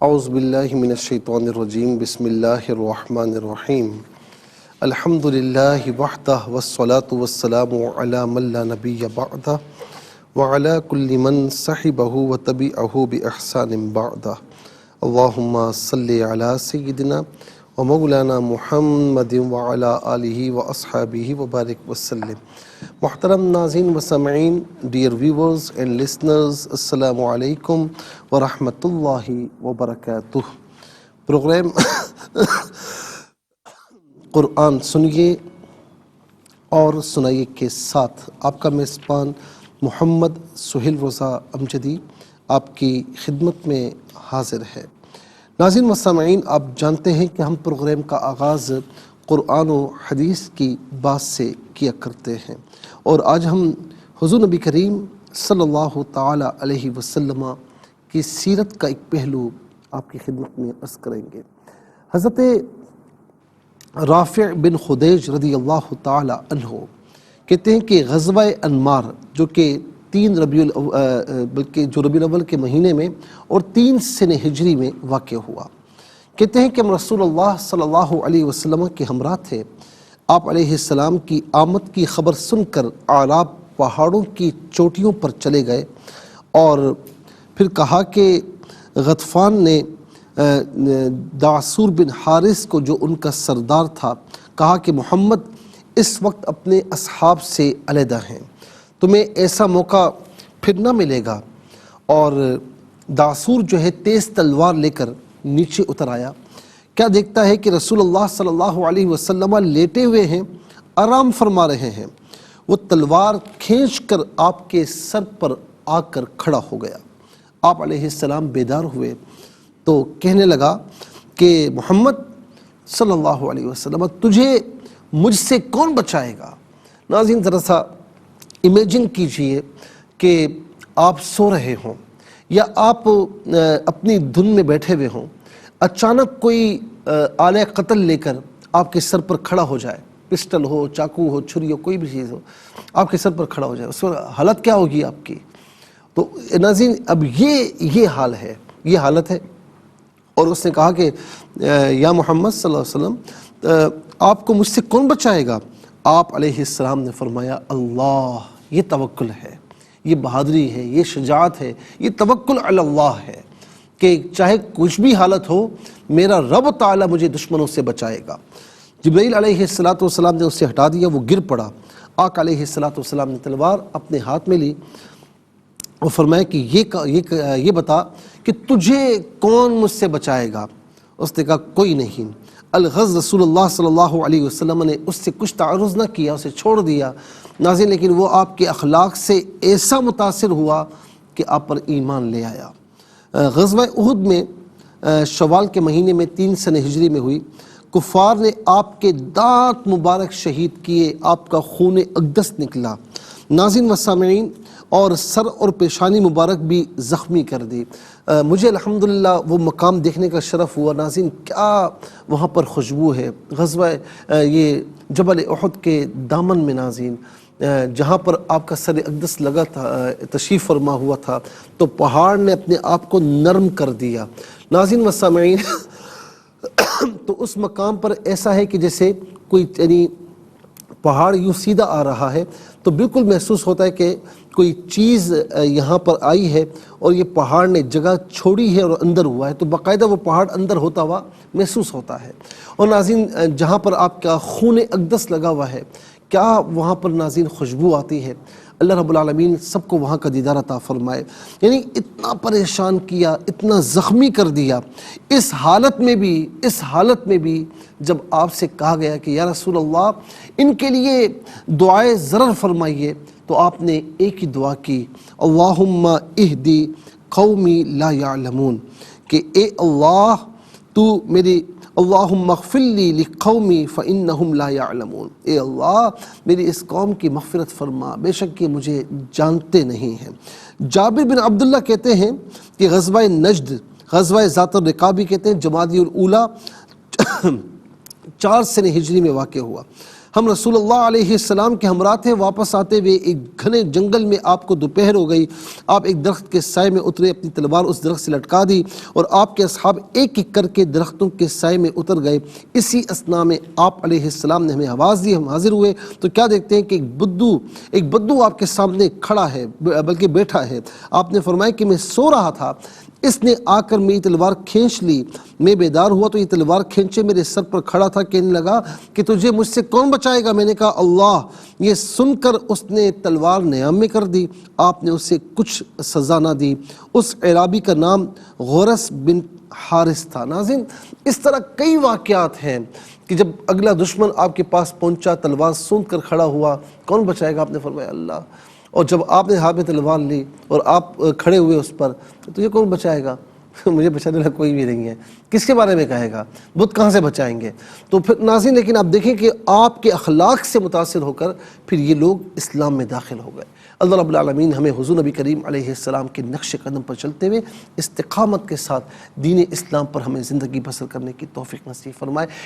اعوذ باللہ من الشیطان الرجیم بسم اللہ الرحمن الرحیم الحمد للہ وحدہ والصلاة والسلام علی من لا نبی بعدہ وعلی کل من صحبہ وتبعہ بإحسان بعدہ اللہم صلی علی سیدنا ومولانا محمد وعلی آلہ واصحابہ وبارک وسلم۔ محترم ناظرین و سامعین، ڈیئر ویورز اینڈ لسنرز، السلام علیکم ورحمۃ اللہ وبرکاتہ۔ پروگرام قرآن سنیے اور سنائیے کے ساتھ آپ کا میزبان محمد سہیل رضا امجدی آپ کی خدمت میں حاضر ہے۔ ناظرین و سامعین، آپ جانتے ہیں کہ ہم پروگرام کا آغاز قرآن و حدیث کی بات سے کیا کرتے ہیں، اور آج ہم حضور نبی کریم صلی اللہ تعالی علیہ وسلم کی سیرت کا ایک پہلو آپ کی خدمت میں عرض کریں گے۔ حضرت رافع بن خدیج رضی اللہ تعالی عنہ کہتے ہیں کہ غزوہ انمار جو کہ بلکہ جو ربیع الاول کے مہینے میں اور 3 سنہ ہجری میں واقع ہوا۔ کہتے ہیں کہ ہم رسول اللہ صلی اللہ علیہ وسلم کے ہمراہ تھے۔ آپ علیہ السلام کی آمد کی خبر سن کر اعراب پہاڑوں کی چوٹیوں پر چلے گئے، اور پھر کہا کہ غطفان نے دعسور بن حارث کو، جو ان کا سردار تھا، کہا کہ محمد اس وقت اپنے اصحاب سے علیحدہ ہیں، تمہیں ایسا موقع پھر نہ ملے گا۔ اور دعسور جو ہے تیز تلوار لے کر نیچے اتر آیا۔ کیا دیکھتا ہے کہ رسول اللہ صلی اللہ علیہ وسلم لیٹے ہوئے ہیں، آرام فرما رہے ہیں۔ وہ تلوار کھینچ کر آپ کے سر پر آ کر کھڑا ہو گیا۔ آپ علیہ السلام بیدار ہوئے تو کہنے لگا کہ محمد صلی اللہ علیہ وسلم، تجھے مجھ سے کون بچائے گا؟ ناظرین، ذرا سا امیجن کیجئے کہ آپ سو رہے ہوں یا آپ اپنی دھن میں بیٹھے ہوئے ہوں، اچانک کوئی آلہ قتل لے کر آپ کے سر پر کھڑا ہو جائے، پسٹل ہو، چاقو ہو، چھری ہو، کوئی بھی چیز ہو، آپ کے سر پر کھڑا ہو جائے، اس وقت حالت کیا ہوگی آپ کی؟ تو ناظرین، اب یہ حال ہے، یہ حالت ہے۔ اور اس نے کہا کہ یا محمد صلی اللہ علیہ وسلم، آپ کو مجھ سے کون بچائے گا؟ آپ علیہ السلام نے فرمایا، اللہ۔ یہ توکل ہے، یہ بہادری ہے، یہ شجاعت ہے، یہ توکل علی اللہ ہے کہ چاہے کچھ بھی حالت ہو، میرا رب تعالی مجھے دشمنوں سے بچائے گا۔ جبرائیل علیہ السلام نے اسے ہٹا دیا، وہ گر پڑا۔ آقا علیہ السلام نے تلوار اپنے ہاتھ میں لی اور فرمایا کہ یہ بتا کہ تجھے کون مجھ سے بچائے گا؟ اس نے کہا کوئی نہیں۔ الغز رسول اللہ صلی اللہ علیہ وسلم نے اس سے کچھ تعرض نہ کیا، اسے چھوڑ دیا۔ ناظرین، لیکن وہ آپ کے اخلاق سے ایسا متاثر ہوا کہ آپ پر ایمان لے آیا۔ غزوہ احد میں شوال کے مہینے میں 3 سنہ ہجری میں ہوئی۔ کفار نے آپ کے دانت مبارک شہید کیے، آپ کا خون اقدس نکلا، ناظرین و سامعین، اور سر اور پیشانی مبارک بھی زخمی کر دی۔ مجھے الحمدللہ وہ مقام دیکھنے کا شرف ہوا۔ ناظرین، کیا وہاں پر خوشبو ہے، غزوہ یہ جبل احد کے دامن میں ناظرین، جہاں پر آپ کا سر اقدس لگا تھا، تشریف فرما ہوا تھا، تو پہاڑ نے اپنے آپ کو نرم کر دیا۔ ناظرین و سامعین، تو اس مقام پر ایسا ہے کہ جیسے کوئی یعنی پہاڑ یوں سیدھا آ رہا ہے، تو بالکل محسوس ہوتا ہے کہ کوئی چیز یہاں پر آئی ہے اور یہ پہاڑ نے جگہ چھوڑی ہے اور اندر ہوا ہے، تو باقاعدہ وہ پہاڑ اندر ہوتا ہوا محسوس ہوتا ہے۔ اور ناظرین، جہاں پر آپ کا خون اقدس لگا ہوا ہے، کیا وہاں پر ناظرین خوشبو آتی ہے۔ اللہ رب العالمین سب کو وہاں کا دیدار عطا فرمائے۔ یعنی اتنا پریشان کیا، اتنا زخمی کر دیا، اس حالت میں بھی جب آپ سے کہا گیا کہ یا رسول اللہ ان کے لیے دعائے ضرر فرمائیے، تو آپ نے ایک ہی دعا کی، اللہم اہدی قومی لا یعلمون، کہ اے اللہ تو میری اللہم اغفر لی لقومی فانہم لا یعلمون، اے اللہ میری اس قوم کی مغفرت فرما، بے شک یہ مجھے جانتے نہیں ہیں۔ جابر بن عبداللہ کہتے ہیں کہ غزوہ نجد، غزوہ ذات الرقاع بھی کہتے ہیں، جمادی الاولیٰ 4 سنہ ہجری میں واقع ہوا۔ ہم رسول اللہ علیہ السلام کے ہمراہ تھے، واپس آتے ہوئے ایک گھنے جنگل میں آپ کو دوپہر ہو گئی، آپ ایک درخت کے سائے میں اترے، اپنی تلوار اس درخت سے لٹکا دی اور آپ کے اصحاب ایک ایک کر کے درختوں کے سائے میں اتر گئے۔ اسی اثناء میں آپ علیہ السلام نے ہمیں آواز دی، ہم حاضر ہوئے تو کیا دیکھتے ہیں کہ ایک بدو آپ کے سامنے کھڑا ہے، بلکہ بیٹھا ہے۔ آپ نے فرمایا کہ میں سو رہا تھا، اس نے آ کر میری تلوار کھینچ لی، میں بیدار ہوا تو یہ تلوار کھینچے میرے سر پر کھڑا تھا، کہنے لگا کہ تجھے مجھ سے کون بچائے گا؟ میں نے کہا اللہ۔ یہ سن کر اس نے تلوار نیام میں کر دی، آپ نے اسے کچھ سزا نہ دی۔ اس اعرابی کا نام غورس بن حارث تھا۔ ناظرین، اس طرح کئی واقعات ہیں کہ جب اگلا دشمن آپ کے پاس پہنچا، تلوار سونت کر کھڑا ہوا، کون بچائے گا؟ آپ نے فرمایا اللہ۔ اور جب آپ نے ہاتھ میں تلوار لی اور آپ کھڑے ہوئے اس پر، تو تجھے کون بچائے گا؟ مجھے بچانے والا کوئی بھی نہیں ہے، کس کے بارے میں کہے گا؟ بت کہاں سے بچائیں گے؟ تو پھر ناظرین، لیکن آپ دیکھیں کہ آپ کے اخلاق سے متاثر ہو کر پھر یہ لوگ اسلام میں داخل ہو گئے۔ اللہ رب العالمین ہمیں حضور نبی کریم علیہ السلام کے نقش قدم پر چلتے ہوئے استقامت کے ساتھ دین اسلام پر ہمیں زندگی بسر کرنے کی توفیق نصیب فرمائے۔